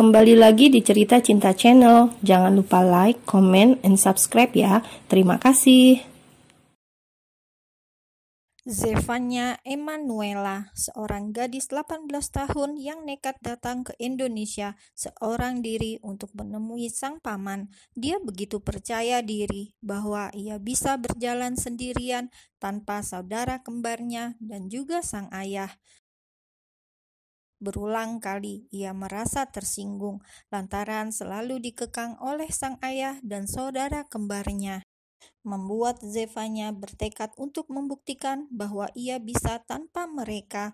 Kembali lagi di Cerita Cinta Channel. Jangan lupa like, comment, and subscribe ya. Terima kasih. Zefania Emanuela, seorang gadis 18 tahun yang nekat datang ke Indonesia seorang diri untuk menemui sang paman. Dia begitu percaya diri bahwa ia bisa berjalan sendirian tanpa saudara kembarnya dan juga sang ayah. Berulang kali ia merasa tersinggung lantaran selalu dikekang oleh sang ayah dan saudara kembarnya, membuat Zefania bertekad untuk membuktikan bahwa ia bisa tanpa mereka.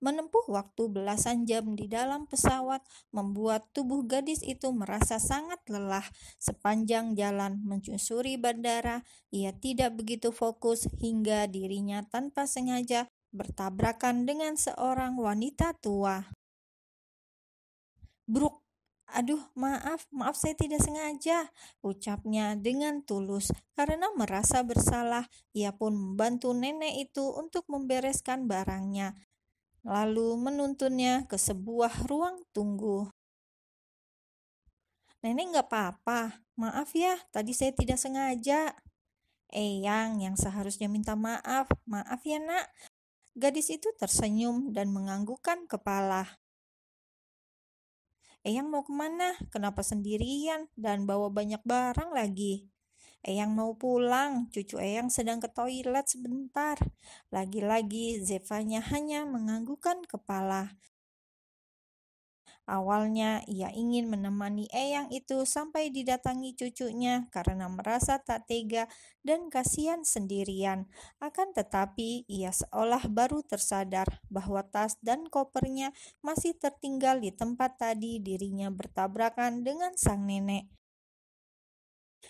Menempuh waktu belasan jam di dalam pesawat membuat tubuh gadis itu merasa sangat lelah. Sepanjang jalan menyusuri bandara, ia tidak begitu fokus hingga dirinya tanpa sengaja bertabrakan dengan seorang wanita tua. "Bruk, aduh maaf saya tidak sengaja," ucapnya dengan tulus. Karena merasa bersalah, ia pun membantu nenek itu untuk membereskan barangnya, lalu menuntunnya ke sebuah ruang tunggu. "Nenek nggak apa-apa, maaf ya tadi saya tidak sengaja." Eyang yang seharusnya minta maaf ya nak. Gadis itu tersenyum dan menganggukkan kepala. "Eyang mau kemana? Kenapa sendirian dan bawa banyak barang lagi?" "Eyang mau pulang, cucu Eyang sedang ke toilet sebentar." Lagi-lagi Zefanya hanya menganggukkan kepala. Awalnya ia ingin menemani Eyang itu sampai didatangi cucunya karena merasa tak tega dan kasihan sendirian. Akan tetapi ia seolah baru tersadar bahwa tas dan kopernya masih tertinggal di tempat tadi dirinya bertabrakan dengan sang nenek.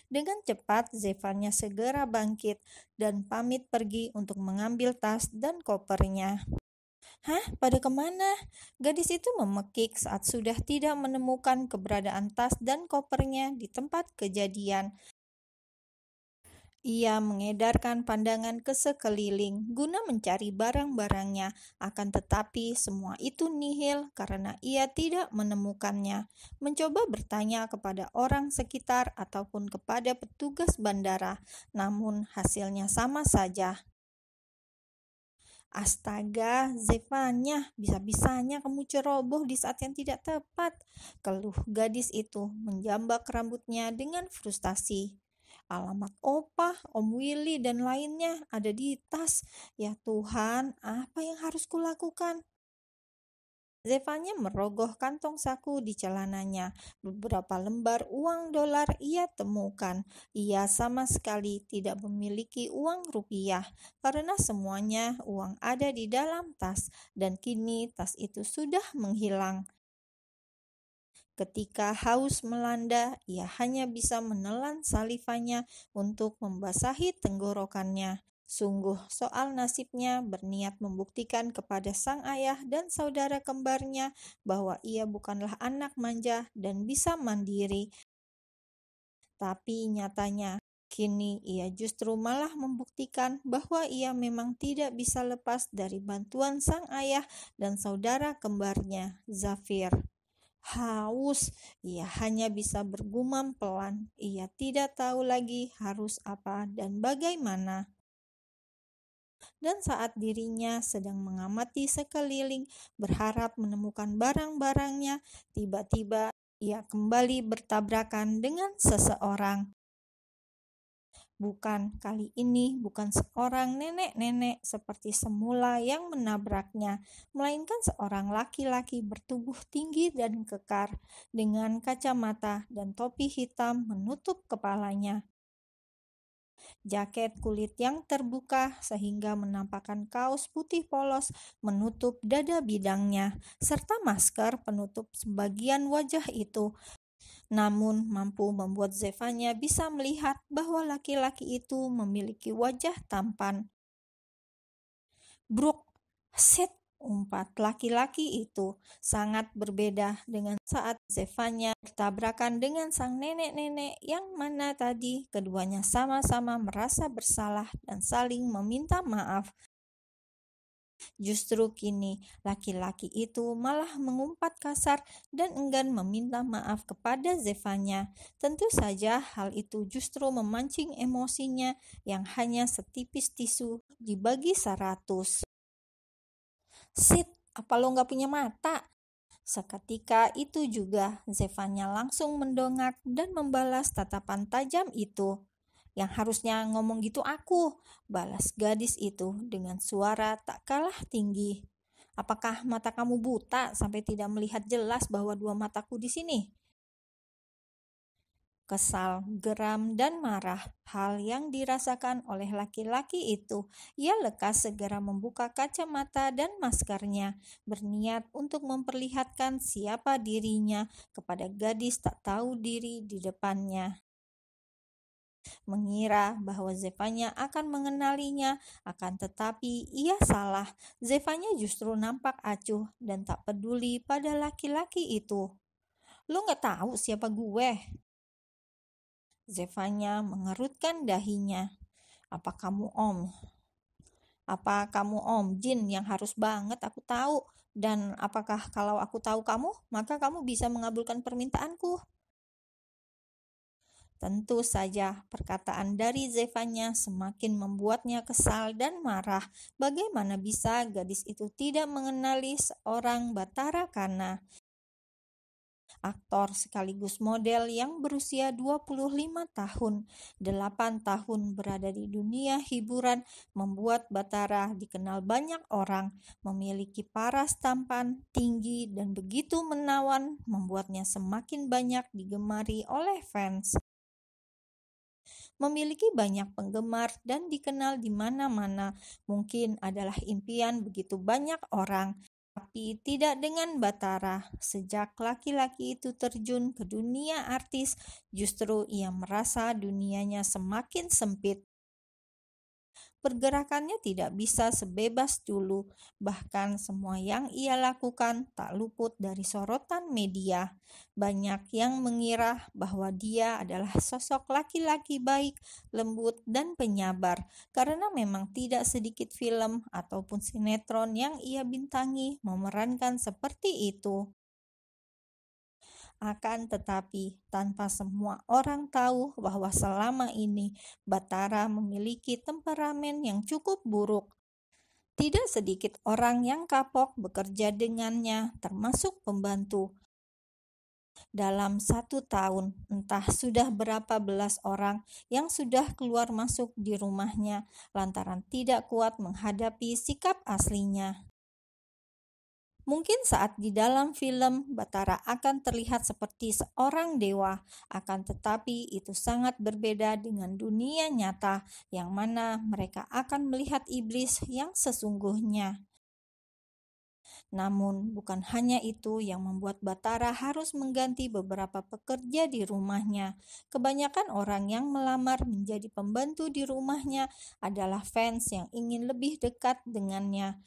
Dengan cepat, Zefanya segera bangkit dan pamit pergi untuk mengambil tas dan kopernya. "Hah, pada kemana?" Gadis itu memekik saat sudah tidak menemukan keberadaan tas dan kopernya di tempat kejadian. Ia mengedarkan pandangan ke sekeliling guna mencari barang-barangnya, akan tetapi semua itu nihil karena ia tidak menemukannya. Mencoba bertanya kepada orang sekitar ataupun kepada petugas bandara, namun hasilnya sama saja. "Astaga, Zefanya, bisa-bisanya kamu ceroboh di saat yang tidak tepat," keluh gadis itu menjambak rambutnya dengan frustasi. "Alamat Opah, Om Willy, dan lainnya ada di tas. Ya Tuhan, apa yang harus kulakukan?" Zefanya merogoh kantong saku di celananya. Beberapa lembar uang dolar ia temukan. Ia sama sekali tidak memiliki uang rupiah karena semuanya uang ada di dalam tas dan kini tas itu sudah menghilang. Ketika haus melanda, ia hanya bisa menelan salivanya untuk membasahi tenggorokannya. Sungguh soal nasibnya berniat membuktikan kepada sang ayah dan saudara kembarnya bahwa ia bukanlah anak manja dan bisa mandiri. Tapi nyatanya, kini ia justru malah membuktikan bahwa ia memang tidak bisa lepas dari bantuan sang ayah dan saudara kembarnya, Zafir. Haus, ia hanya bisa bergumam pelan. Ia tidak tahu lagi harus apa dan bagaimana. Dan saat dirinya sedang mengamati sekeliling, berharap menemukan barang-barangnya, tiba-tiba ia kembali bertabrakan dengan seseorang. Kali ini bukan seorang nenek-nenek seperti semula yang menabraknya, melainkan seorang laki-laki bertubuh tinggi dan kekar, dengan kacamata dan topi hitam menutup kepalanya. Jaket kulit yang terbuka sehingga menampakkan kaos putih polos menutup dada bidangnya, serta masker penutup sebagian wajah itu. Namun mampu membuat Zefanya bisa melihat bahwa laki-laki itu memiliki wajah tampan. "Bruk, set!" umpat laki-laki itu. Sangat berbeda dengan saat Zefanya bertabrakan dengan sang nenek-nenek yang mana tadi keduanya sama-sama merasa bersalah dan saling meminta maaf. Justru kini laki-laki itu malah mengumpat kasar dan enggan meminta maaf kepada Zevanya. Tentu saja hal itu justru memancing emosinya yang hanya setipis tisu dibagi 100. Sit, apa lo nggak punya mata? Seketika itu juga Zevanya langsung mendongak dan membalas tatapan tajam itu. Yang harusnya ngomong gitu aku, balas gadis itu dengan suara tak kalah tinggi. Apakah mata kamu buta sampai tidak melihat jelas bahwa dua mataku di sini? Kesal, geram, dan marah hal yang dirasakan oleh laki-laki itu. Ia lekas segera membuka kacamata dan maskernya, berniat untuk memperlihatkan siapa dirinya kepada gadis tak tahu diri di depannya. Mengira bahwa Zevanya akan mengenalinya, akan tetapi ia salah. Zevanya justru nampak acuh dan tak peduli pada laki-laki itu. "Lu gak tahu siapa gue?" Zevanya mengerutkan dahinya. Apa kamu Om Jin yang harus banget aku tahu? Dan apakah kalau aku tahu kamu, maka kamu bisa mengabulkan permintaanku? Tentu saja perkataan dari Zevanya semakin membuatnya kesal dan marah. Bagaimana bisa gadis itu tidak mengenali seorang Bathara Kana? Aktor sekaligus model yang berusia 25 tahun, 8 tahun berada di dunia hiburan, membuat Bathara dikenal banyak orang, memiliki paras tampan, tinggi, dan begitu menawan, membuatnya semakin banyak digemari oleh fans. Memiliki banyak penggemar dan dikenal di mana-mana, mungkin adalah impian begitu banyak orang. Tapi tidak dengan Bathara. Sejak laki-laki itu terjun ke dunia artis, justru ia merasa dunianya semakin sempit. Pergerakannya tidak bisa sebebas dulu, bahkan semua yang ia lakukan tak luput dari sorotan media. Banyak yang mengira bahwa dia adalah sosok laki-laki baik, lembut, dan penyabar, karena memang tidak sedikit film ataupun sinetron yang ia bintangi memerankan seperti itu. Akan tetapi, tanpa semua orang tahu bahwa selama ini Bathara memiliki temperamen yang cukup buruk. Tidak sedikit orang yang kapok bekerja dengannya, termasuk pembantu. Dalam 1 tahun, entah sudah berapa belas orang yang sudah keluar masuk di rumahnya lantaran tidak kuat menghadapi sikap aslinya. Mungkin saat di dalam film, Bathara akan terlihat seperti seorang dewa, akan tetapi itu sangat berbeda dengan dunia nyata, yang mana mereka akan melihat iblis yang sesungguhnya. Namun, bukan hanya itu yang membuat Bathara harus mengganti beberapa pekerja di rumahnya. Kebanyakan orang yang melamar menjadi pembantu di rumahnya adalah fans yang ingin lebih dekat dengannya,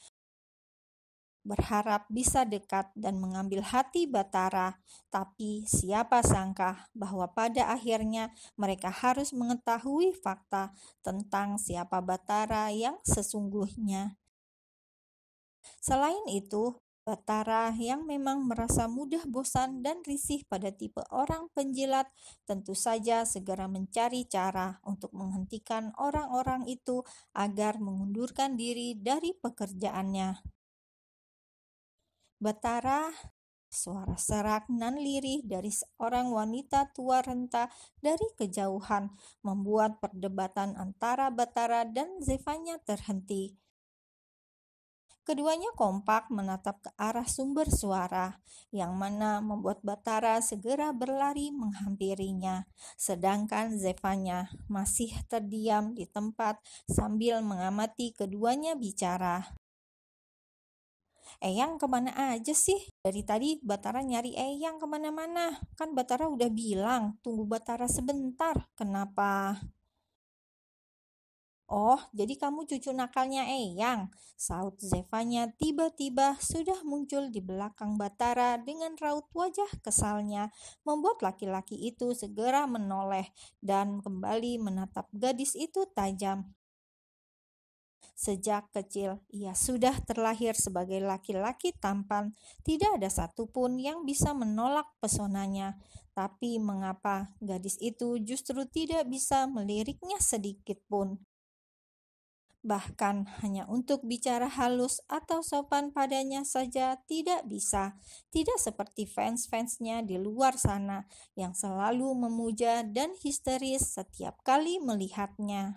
berharap bisa dekat dan mengambil hati Bathara, tapi siapa sangka bahwa pada akhirnya mereka harus mengetahui fakta tentang siapa Bathara yang sesungguhnya. Selain itu, Bathara yang memang merasa mudah bosan dan risih pada tipe orang penjilat tentu saja segera mencari cara untuk menghentikan orang-orang itu agar mengundurkan diri dari pekerjaannya. Bathara, suara serak nan lirih dari seorang wanita tua renta dari kejauhan, membuat perdebatan antara Bathara dan Zevanya terhenti. Keduanya kompak menatap ke arah sumber suara, yang mana membuat Bathara segera berlari menghampirinya, sedangkan Zevanya masih terdiam di tempat sambil mengamati keduanya bicara. "Eyang kemana aja sih? Dari tadi Bathara nyari Eyang kemana-mana. Kan Bathara udah bilang, tunggu Bathara sebentar. Kenapa?" "Oh, jadi kamu cucu nakalnya Eyang," saut Zevanya tiba-tiba sudah muncul di belakang Bathara dengan raut wajah kesalnya, membuat laki-laki itu segera menoleh dan kembali menatap gadis itu tajam. Sejak kecil, ia sudah terlahir sebagai laki-laki tampan. Tidak ada satupun yang bisa menolak pesonanya. Tapi mengapa gadis itu justru tidak bisa meliriknya sedikit pun? Bahkan hanya untuk bicara halus atau sopan padanya saja tidak bisa. Tidak seperti fans-fansnya di luar sana yang selalu memuja dan histeris setiap kali melihatnya.